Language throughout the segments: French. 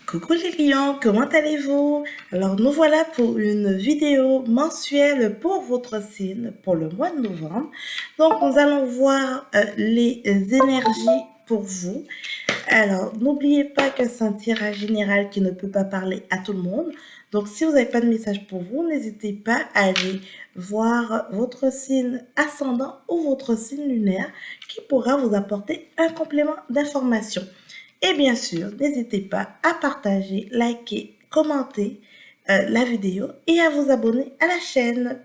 Coucou les lions, comment allez-vous? Alors nous voilà pour une vidéo mensuelle pour votre signe pour le mois de novembre. Donc nous allons voir les énergies pour vous. Alors n'oubliez pas que c'est un tirage général qui ne peut pas parler à tout le monde. Donc si vous n'avez pas de message pour vous, n'hésitez pas à aller voir votre signe ascendant ou votre signe lunaire qui pourra vous apporter un complément d'information. Et bien sûr, n'hésitez pas à partager, liker, commenter la vidéo et à vous abonner à la chaîne.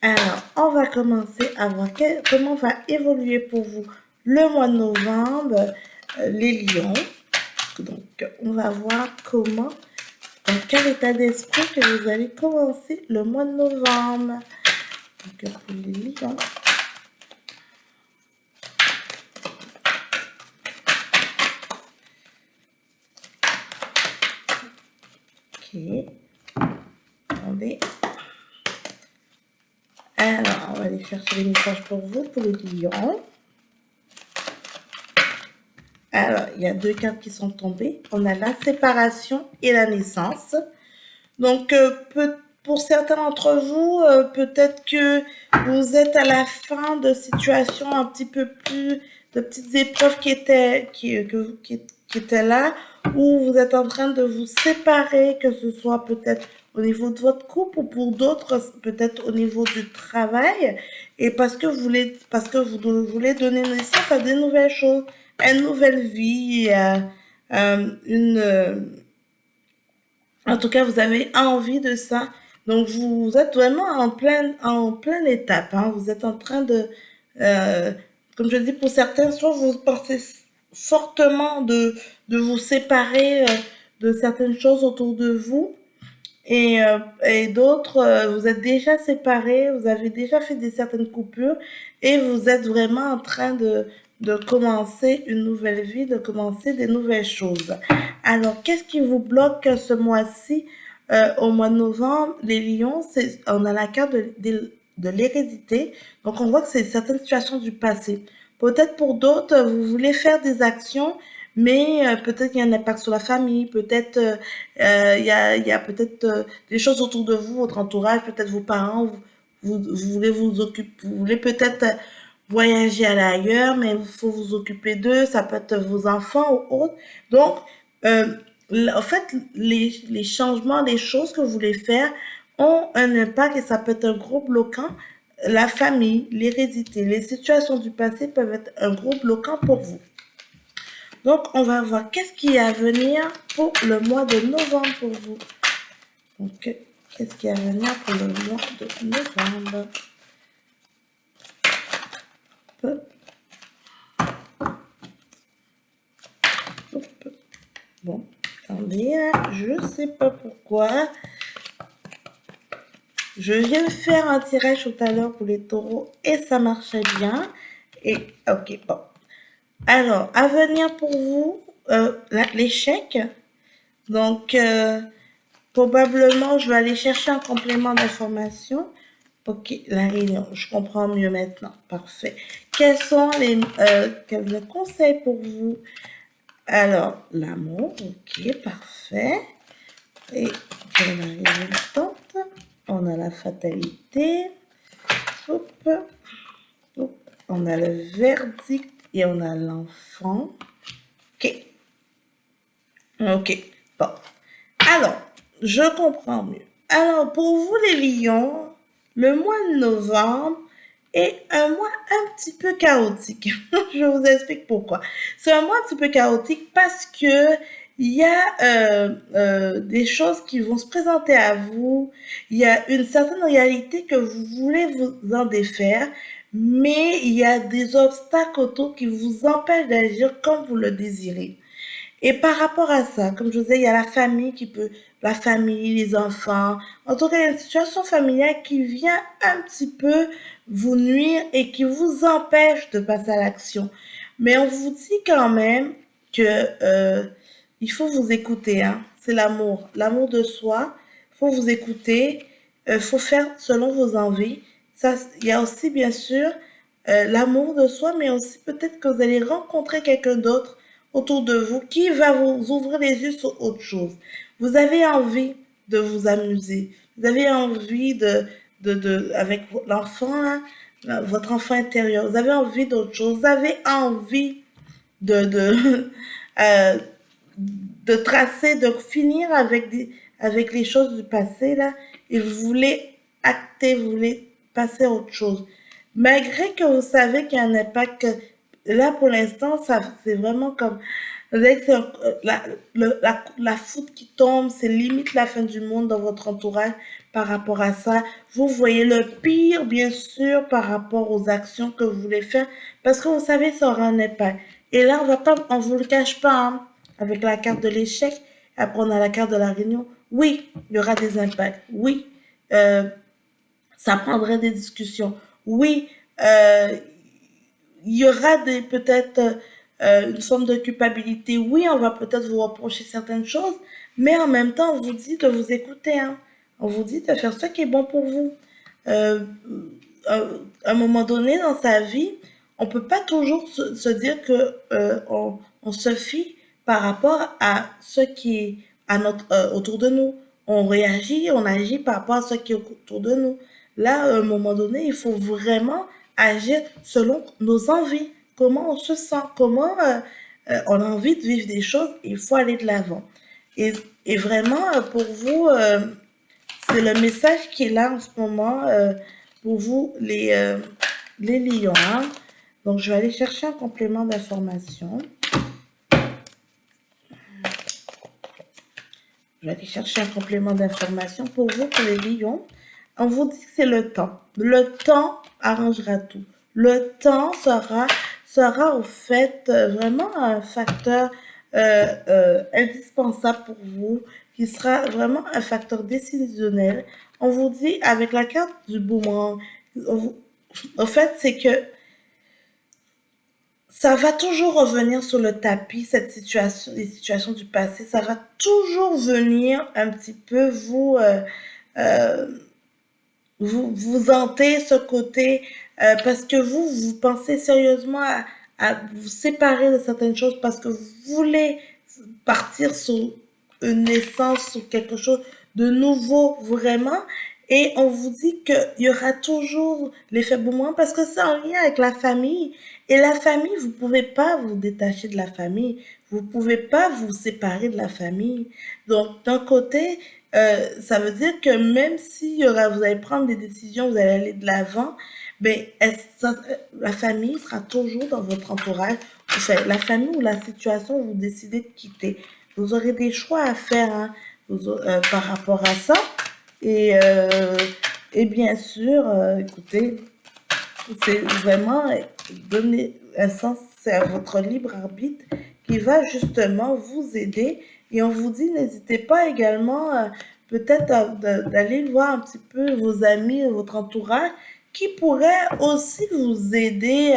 Alors, on va commencer à voir comment va évoluer pour vous le mois de novembre, les lions. Donc, on va voir comment, dans quel état d'esprit que vous allez commencer le mois de novembre. Donc, pour les lions. Ok. Attendez. Alors, on va aller chercher les messages pour vous, pour les lions. Alors, il y a deux cartes qui sont tombées. On a la séparation et la naissance. Donc, pour certains d'entre vous, peut-être que vous êtes à la fin de situations un petit peu plus, de petites épreuves qui étaient là, où vous êtes en train de vous séparer, que ce soit peut-être au niveau de votre couple ou pour d'autres, peut-être au niveau du travail, et parce que vous voulez donner naissance à des nouvelles choses, à une nouvelle vie, à en tout cas, vous avez envie de ça. Donc, vous êtes vraiment en pleine étape. Hein. Vous êtes en train de, euh, comme je dis, pour certains, soit vous pensez fortement de vous séparer de certaines choses autour de vous, et d'autres, vous êtes déjà séparés, vous avez déjà fait certaines coupures, et vous êtes vraiment en train de commencer une nouvelle vie, de commencer des nouvelles choses. Alors, qu'est-ce qui vous bloque ce mois-ci, au mois de novembre, les lions? On a la carte de l'hérédité. Donc, on voit que c'est certaines situations du passé. Peut-être pour d'autres, vous voulez faire des actions, mais peut-être qu'il y a un impact sur la famille, peut-être il y a peut-être des choses autour de vous, votre entourage, peut-être vos parents, vous voulez vous occuper, vous voulez peut-être voyager à l'ailleurs, mais il faut vous occuper d'eux, ça peut être vos enfants ou autres. Donc, euh, en fait, les changements, les choses que vous voulez faire ont un impact et ça peut être un gros bloquant. La famille, l'hérédité, les situations du passé peuvent être un gros bloquant pour vous. Donc, on va voir qu'est-ce qui est à venir pour le mois de novembre pour vous. Donc, qu'est-ce qui est à venir pour le mois de novembre? Hop. Hop. Bon, attendez, je sais pas pourquoi. Je viens de faire un tirage tout à l'heure pour les taureaux et ça marchait bien. Et, ok, bon. Alors, à venir pour vous, l'échec. Donc, probablement, je vais aller chercher un complément d'information. Ok, la réunion, je comprends mieux maintenant. Parfait. Quels sont quels conseils pour vous? Alors, l'amour, ok, parfait. Et pour la résultante, on a la fatalité. Hop, hop, on a le verdict et on a l'enfant. Ok. Ok, bon. Alors, je comprends mieux. Alors, pour vous les lions, le mois de novembre est un mois un petit peu chaotique. Je vous explique pourquoi. C'est un mois un petit peu chaotique parce que il y a des choses qui vont se présenter à vous. Il y a une certaine réalité que vous voulez vous en défaire, mais il y a des obstacles autour qui vous empêchent d'agir comme vous le désirez. Et par rapport à ça, comme je vous disais, il y a la famille, les enfants. En tout cas, il y a une situation familiale qui vient un petit peu vous nuire et qui vous empêche de passer à l'action. Mais on vous dit quand même que il faut vous écouter, hein. C'est l'amour de soi. Il faut vous écouter. Il faut faire selon vos envies. Ça, il y a aussi bien sûr l'amour de soi, mais aussi peut-être que vous allez rencontrer quelqu'un d'autre autour de vous qui va vous ouvrir les yeux sur autre chose. Vous avez envie de vous amuser. Vous avez envie avec l'enfant, votre enfant intérieur. Vous avez envie d'autre chose. Vous avez envie de, euh, de tracer, de finir avec les choses du passé, là, et vous voulez acter, vous voulez passer à autre chose. Malgré que vous savez qu'il y a un impact, là, pour l'instant, ça, c'est vraiment comme, vous savez que c'est la foudre qui tombe, c'est limite la fin du monde dans votre entourage par rapport à ça. Vous voyez le pire, bien sûr, par rapport aux actions que vous voulez faire, parce que vous savez, ça aura un impact. Et là, on vous le cache pas, hein, avec la carte de l'échec. Après, on a la carte de la réunion. Oui, il y aura des impacts. Oui, euh, ça prendrait des discussions. Oui, euh, il y aura peut-être une forme de culpabilité. Oui, on va peut-être vous reprocher certaines choses, mais en même temps, on vous dit de vous écouter. Hein. On vous dit de faire ce qui est bon pour vous. Euh, à un moment donné dans sa vie, on peut pas toujours se dire que on se fie par rapport à ce qui est autour de nous. On réagit, on agit par rapport à ce qui est autour de nous. Là, à un moment donné, il faut vraiment agir selon nos envies, comment on se sent, comment on a envie de vivre des choses, il faut aller de l'avant. Et, et vraiment, pour vous, c'est le message qui est là en ce moment pour vous, les lions. Hein. Donc, je vais aller chercher un complément d'information. Je vais aller chercher un complément d'information pour vous, pour les lions. On vous dit que c'est le temps. Le temps arrangera tout. Le temps sera au fait vraiment un facteur indispensable pour vous, qui sera vraiment un facteur décisionnel. On vous dit avec la carte du boomerang, en fait, c'est que ça va toujours revenir sur le tapis, cette situation, les situations du passé, ça va toujours venir un petit peu euh, vous hanter ce côté, parce que vous pensez sérieusement à vous séparer de certaines choses parce que vous voulez partir sur une naissance, sur quelque chose de nouveau vraiment. Et on vous dit qu'il y aura toujours l'effet boomerang parce que c'est en lien avec la famille. Et la famille, vous pouvez pas vous détacher de la famille. Vous pouvez pas vous séparer de la famille. Donc, d'un côté, ça veut dire que même si vous allez prendre des décisions, vous allez aller de l'avant, ben, la famille sera toujours dans votre entourage. Enfin, la famille ou la situation où vous décidez de quitter. Vous aurez des choix à faire hein, par rapport à ça. Et, euh, et bien sûr, écoutez, c'est vraiment donner un sens à votre libre arbitre qui va justement vous aider. Et on vous dit, n'hésitez pas également peut-être d'aller voir un petit peu vos amis, votre entourage, qui pourraient aussi vous aider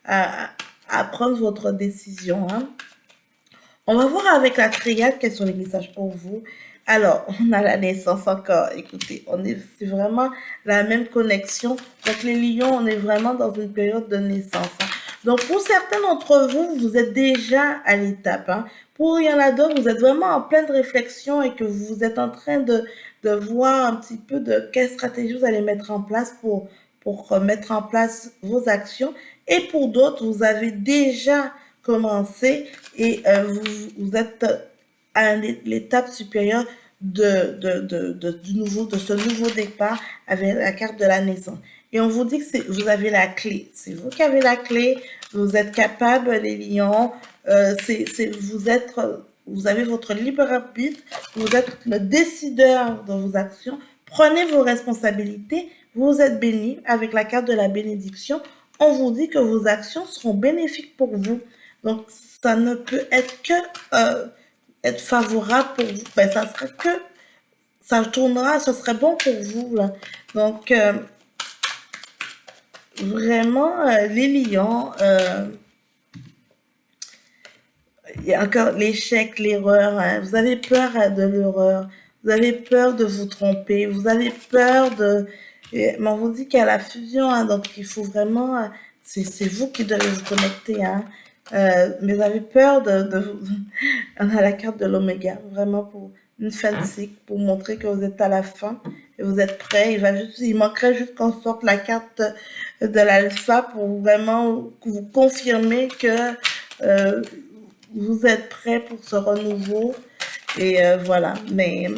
à, à prendre votre décision. Hein. On va voir avec la triade quels sont les messages pour vous. Alors, on a la naissance encore. Écoutez, c'est vraiment la même connexion. Donc, les lions, on est vraiment dans une période de naissance. Hein. Donc, pour certains d'entre vous, vous êtes déjà à l'étape. Hein. Pour il y en a d'autres, vous êtes vraiment en pleine réflexion et que vous êtes en train de voir un petit peu de quelle stratégie vous allez mettre en place pour mettre en place vos actions. Et pour d'autres, vous avez déjà commencé et vous êtes à l'étape supérieure de ce nouveau départ avec la carte de la naissance. Et on vous dit que vous avez la clé. C'est vous qui avez la clé. Vous êtes capable, les lions. Vous avez votre libre arbitre. Vous êtes le décideur de vos actions. Prenez vos responsabilités. Vous êtes béni avec la carte de la bénédiction. On vous dit que vos actions seront bénéfiques pour vous. Donc, ça ne peut être que être favorable pour vous. Ben, ça serait que ça tournera, ce serait bon pour vous. Là. Donc, vraiment, les lions, il y a encore l'échec, l'erreur. Hein. Vous avez peur de l'erreur. Vous avez peur de vous tromper. Vous avez peur de... Mais on vous dit qu'il y a la fusion, hein, donc il faut vraiment... c'est vous qui devez vous connecter. Hein. mais vous avez peur de vous... On a la carte de l'oméga, vraiment pour une fin de cycle, pour montrer que vous êtes à la fin et vous êtes prêt. Il manquerait juste qu'on sorte la carte de l'alpha pour vraiment vous confirmer que euh, vous êtes prêt pour ce renouveau. Et voilà. Mais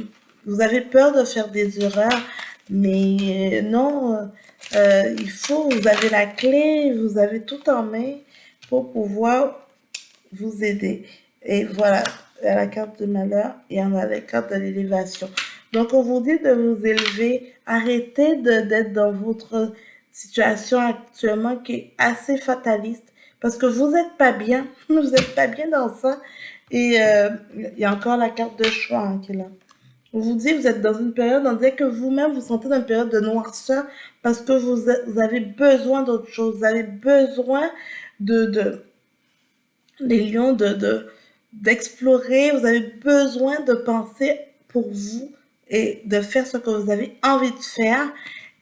vous avez peur de faire des erreurs, mais non, il faut, vous avez la clé, vous avez tout en main pour pouvoir vous aider. Et voilà, il y a la carte de malheur et on a la carte de l'élévation. Donc, on vous dit de vous élever. Arrêtez d'être dans votre situation actuellement qui est assez fataliste parce que vous n'êtes pas bien. Vous n'êtes pas bien dans ça. Et il y a encore la carte de choix hein, qui est là. On vous dit, vous êtes dans une période, on dirait que vous-même vous sentez dans une période de noirceur parce que vous avez besoin d'autre chose. Vous avez besoin de les lions d'explorer, vous avez besoin de penser pour vous et de faire ce que vous avez envie de faire.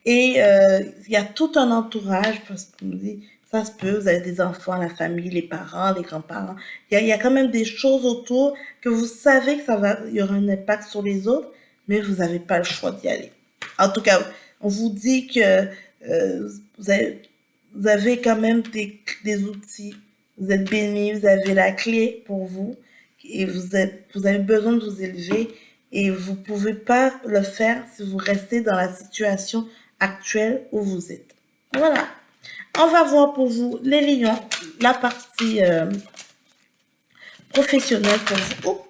Et il y a tout un entourage, parce qu'on me dit, ça se peut, vous avez des enfants, la famille, les parents, les grands-parents. Il y a quand même des choses autour que vous savez que il y aura un impact sur les autres, mais vous n'avez pas le choix d'y aller. En tout cas, on vous dit que vous vous avez quand même des outils. Vous êtes bénis, vous avez la clé pour vous et vous avez besoin de vous élever et vous ne pouvez pas le faire si vous restez dans la situation actuelle où vous êtes. Voilà. On va voir pour vous les lions, la partie professionnelle pour vous.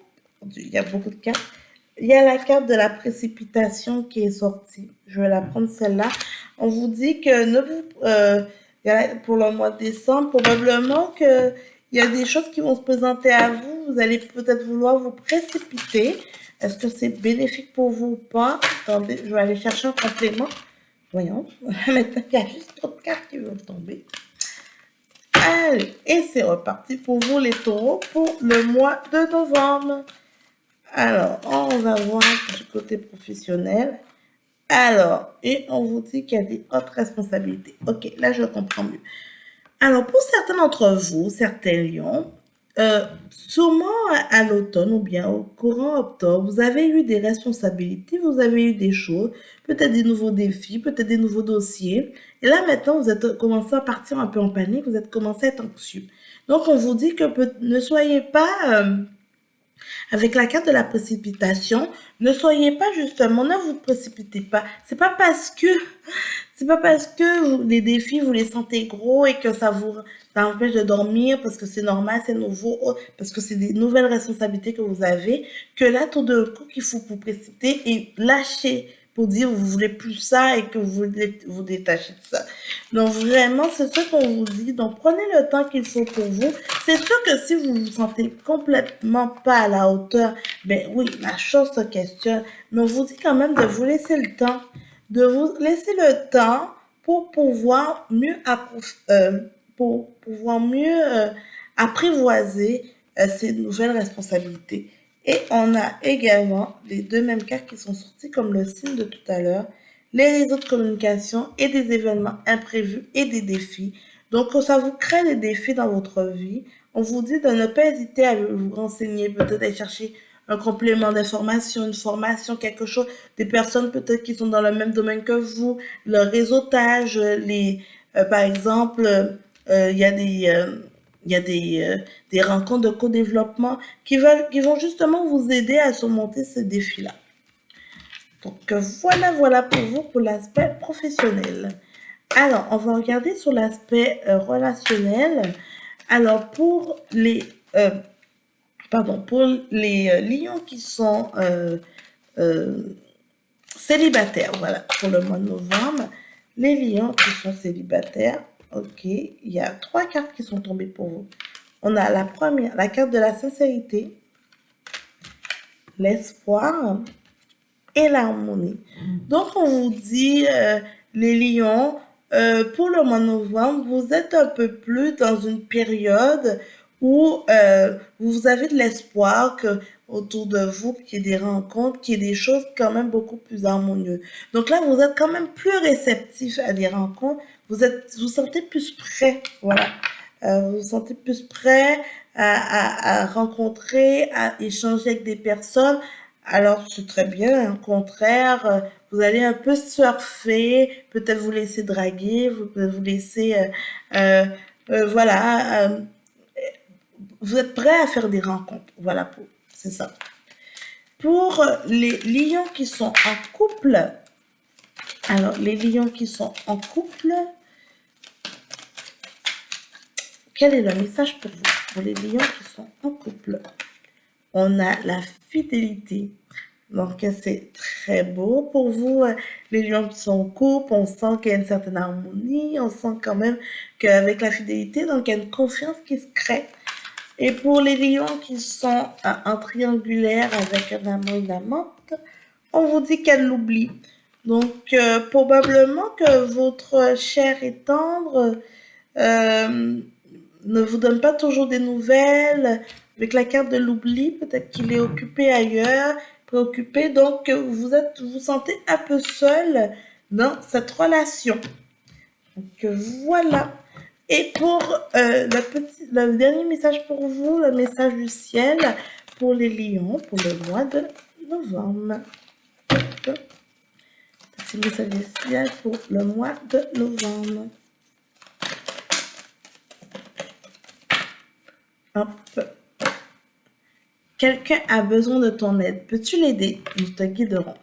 Oh, il y a beaucoup de cartes. Il y a la carte de la précipitation qui est sortie. Je vais la prendre celle-là. On vous dit que pour le mois de décembre, probablement que il y a des choses qui vont se présenter à vous. Vous allez peut-être vouloir vous précipiter. Est-ce que c'est bénéfique pour vous ou pas? Attendez, je vais aller chercher un complément. Voyons. Maintenant, il y a juste trop de cartes qui vont tomber. Allez, et c'est reparti pour vous les taureaux pour le mois de novembre. Alors, on va voir du côté professionnel. Alors, et on vous dit qu'il y a des hautes responsabilités. Ok, là je comprends mieux. Alors, pour certains d'entre vous, certains lions, sûrement à l'automne ou bien au courant octobre, vous avez eu des responsabilités, vous avez eu des choses, peut-être des nouveaux défis, peut-être des nouveaux dossiers. Et là, maintenant, vous êtes commencé à partir un peu en panique, vous êtes commencé à être anxieux. Donc, on vous dit que ne soyez pas... avec la carte de la précipitation, ne soyez pas justement, ne vous précipitez pas. C'est pas parce que les défis, vous les sentez gros et que ça empêche de dormir parce que c'est normal, c'est nouveau, parce que c'est des nouvelles responsabilités que vous avez, que là, tout d'un coup, qu'il faut vous précipiter et lâcher pour dire vous voulez plus ça et que vous voulez vous détacher de ça. Donc vraiment, c'est ce qu'on vous dit. Donc prenez le temps qu'il faut pour vous. C'est sûr que si vous vous sentez complètement pas à la hauteur, ben oui, la chose se questionne. Mais on vous dit quand même de vous laisser le temps, de vous laisser le temps pour pouvoir mieux, apprivoiser ces nouvelles responsabilités. Et on a également les deux mêmes cartes qui sont sorties comme le signe de tout à l'heure, les réseaux de communication et des événements imprévus et des défis. Donc, ça vous crée des défis dans votre vie. On vous dit de ne pas hésiter à vous renseigner, peut-être aller chercher un complément d'information, une formation, quelque chose, des personnes peut-être qui sont dans le même domaine que vous, le réseautage, par exemple, il y a des rencontres de co-développement qui vont justement vous aider à surmonter ces défis-là. Donc voilà pour vous pour l'aspect professionnel. Alors, on va regarder sur l'aspect relationnel. Alors, pour les lions qui sont célibataires, voilà, pour le mois de novembre, les lions qui sont célibataires, ok, il y a 3 cartes qui sont tombées pour vous. On a la première, la carte de la sincérité, l'espoir et l'harmonie. Donc, on vous dit, les lions, pour le mois de novembre, vous êtes un peu plus dans une période où vous avez de l'espoir que autour de vous, qu'il y ait des rencontres, qu'il y ait des choses quand même beaucoup plus harmonieuses. Donc là, vous êtes quand même plus réceptif à des rencontres, vous sentez plus prêt, voilà. vous vous sentez plus prêt à rencontrer, à échanger avec des personnes, alors c'est très bien. Au contraire, vous allez un peu surfer, peut-être vous laisser draguer, vous laisser, voilà, vous êtes prêt à faire des rencontres. Voilà, c'est ça. Pour les lions qui sont en couple, alors les lions qui sont en couple, quel est le message pour vous? Pour les lions qui sont en couple, on a la fidélité. Donc, c'est très beau pour vous. Les lions qui sont en couple, on sent qu'il y a une certaine harmonie, on sent quand même qu'avec la fidélité, donc il y a une confiance qui se crée. Et pour les lions qui sont en triangulaire avec un amant et une amante, on vous dit qu'elle l'oublie. Donc, probablement que votre chair et tendre ne vous donne pas toujours des nouvelles. Avec la carte de l'oubli, peut-être qu'il est occupé ailleurs, préoccupé. Donc, vous sentez un peu seul dans cette relation. Donc, voilà. Et pour le dernier message pour vous, le message du ciel pour les lions pour le mois de novembre. C'est le message du ciel pour le mois de novembre. Hop. Quelqu'un a besoin de ton aide. Peux-tu l'aider? Nous te guiderons.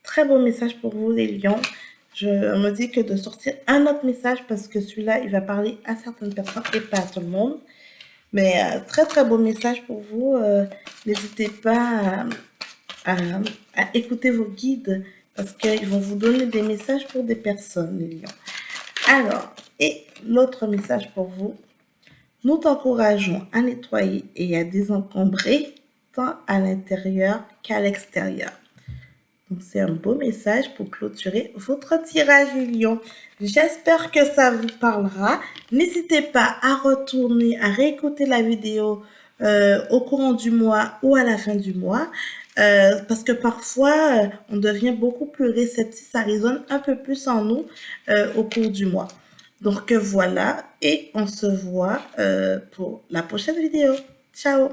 Très beau message pour vous, les lions. Je me dis que de sortir un autre message parce que celui-là, il va parler à certaines personnes et pas à tout le monde. Mais très, très beau message pour vous. N'hésitez pas à écouter vos guides parce qu'ils vont vous donner des messages pour des personnes, les lions. Alors, et l'autre message pour vous. Nous t'encourageons à nettoyer et à désencombrer tant à l'intérieur qu'à l'extérieur. Donc, c'est un beau message pour clôturer votre tirage, les lions. J'espère que ça vous parlera. N'hésitez pas à retourner, à réécouter la vidéo au courant du mois ou à la fin du mois. Parce que parfois, on devient beaucoup plus réceptif, ça résonne un peu plus en nous au cours du mois. Donc voilà, et on se voit pour la prochaine vidéo. Ciao!